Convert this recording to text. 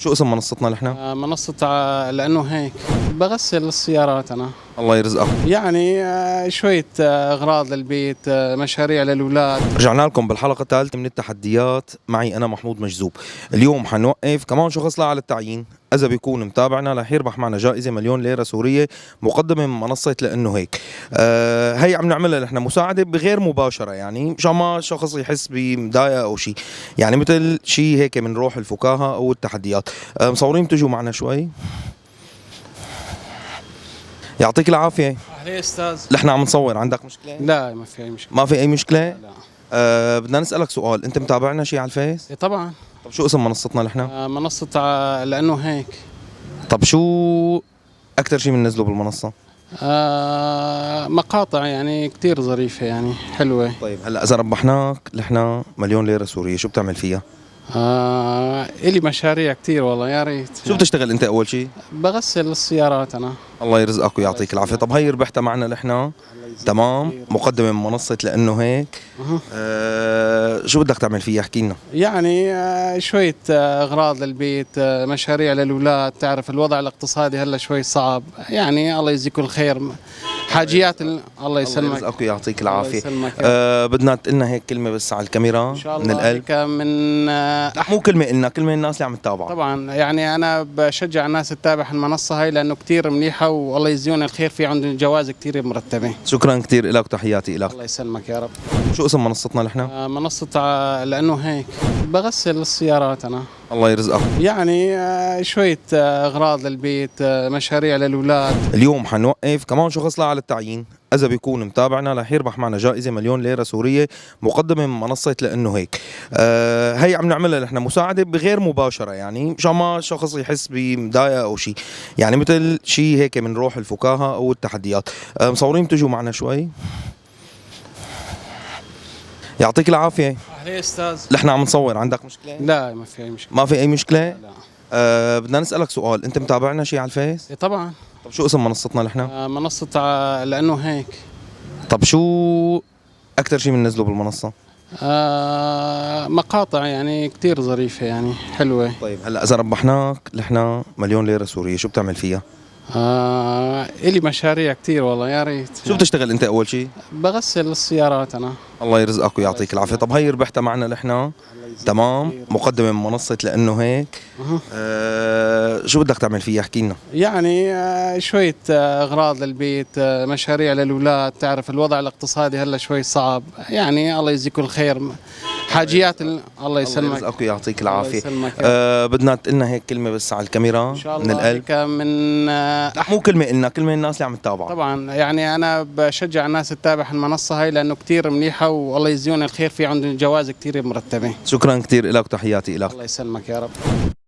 شو اسم منصتنا نحن؟ منصة لأنه هيك بغسل السيارات أنا. الله يرزقك. يعني شوية أغراض للبيت، مشاريع للأولاد. رجعنا لكم بالحلقة الثالثة من التحديات، معي أنا محمود مجذوب. اليوم حنوقف كمان شخص لا على التعيين، إذا بيكون متابعنا رح يربح معنا جائزة 1,000,000 ليرة سورية مقدمة من منصة لأنه هيك. هي عم نعملها نحن مساعدة بغير مباشرة، يعني مشان ما شخص يحس بمضايقة أو شيء، يعني مثل شيء هيك من روح الفكاهة أو التحديات. مصورين تجوا معنا شوي. يعطيك العافية. أهلا أستاذ. نحن عم نصور، عندك مشكلة؟ لا ما في أي مشكلة. ما في أي مشكلة؟ لا. بدنا نسألك سؤال، أنت متابعنا شيء على الفيس؟ إيه طبعا. طب شو اسم منصتنا نحن؟ منصة لأنه هيك. طب شو أكثر شيء بننزله بالمنصة؟ مقاطع يعني كتير ظريفة يعني حلوة. طيب هلا إذا ربحناك نحن 1,000,000 ليرة سورية، شو بتعمل فيها؟ إلي مشاريع كتير والله، يا ريت. شو بتشتغل أنت أول شيء؟ بغسل السيارات أنا. الله يرزقك ويعطيك العافية. طب هي ربحتها معنا نحن، تمام، مقدمة من منصة لأنه هيك. شو بدك تعمل فيها؟ احكي لنا. يعني شوية أغراض للبيت، مشاريع للأولاد. تعرف الوضع الاقتصادي هلا شوي صعب، يعني الله يجزيكم الخير. حاجيات الله الله يسلمك. يرزقك ويعطيك الله العافية. يسلمك. بدنا تقلنا هيك كلمة بس على الكاميرا إن شاء من الله القلب. هيك من لا مو كلمة إلنا، كلمة الناس اللي عم تتابعك. طبعا يعني أنا بشجع الناس تتابع المنصة هاي لأنه كتير منيحة، والله يجزيهم الخير، في عندهم جوائز كتير مرتبة. شكرا كثير لك وتحياتي لك. الله يسلمك يا رب. شو اسم منصتنا نحن؟ منصة لأنه هيك بغسل السيارات أنا. الله يرزقك. يعني شوية أغراض للبيت، مشاريع للأولاد. اليوم حنوقف كمان شخص لا على التعيين، إذا بيكون متابعنا رح يربح معنا جائزة 1,000,000 ليرة سورية مقدمة من منصة لأنه هيك. هي عم نعملها نحن مساعدة بغير مباشرة، يعني مشان ما شخص يحس بمضايقة أو شيء، يعني مثل شيء هيك من روح الفكاهة أو التحديات. مصورين تجوا معنا شوي. يعطيك العافية. أهلا أستاذ. نحن عم نصور، عندك مشكلة؟ لا ما في أي مشكلة. ما في أي مشكلة؟ لا. بدنا نسألك سؤال، أنت متابعنا شيء على الفيس؟ إيه طبعا. طب شو اسم منصتنا نحن؟ منصة لأنه هيك. طب شو أكثر شيء بننزله بالمنصة؟ مقاطع يعني كتير ظريفة يعني حلوة. طيب هلا إذا ربحناك نحن 1,000,000 ليرة سورية، شو بتعمل فيها؟ إلي مشاريع كتير والله، يا ريت. شو بتشتغل أنت أول شيء؟ بغسل السيارات أنا. الله يرزقك ويعطيك العافية. طب هي ربحتها معنا نحن، تمام، مقدمة من منصة لأنه هيك. شو بدك تعمل فيها؟ احكي لنا. يعني شوية أغراض للبيت، مشاريع للأولاد. تعرف الوضع الاقتصادي هلا شوي صعب، يعني الله يجزيكم الخير. حاجيات الله الله يسلمك. يرزقك ويعطيك الله العافية. يسلمك. بدنا تقلنا هيك كلمة بس على الكاميرا إن شاء من الله القلب. هيك من لا مو كلمة إلنا، كلمة الناس اللي عم تتابعك. طبعا يعني أنا بشجع الناس تتابع المنصة هاي لأنه كتير منيحة، والله يجزيهم الخير، في عندهم جوائز كتير مرتبة. شكرا كثير لك وتحياتي لك. الله يسلمك يا رب.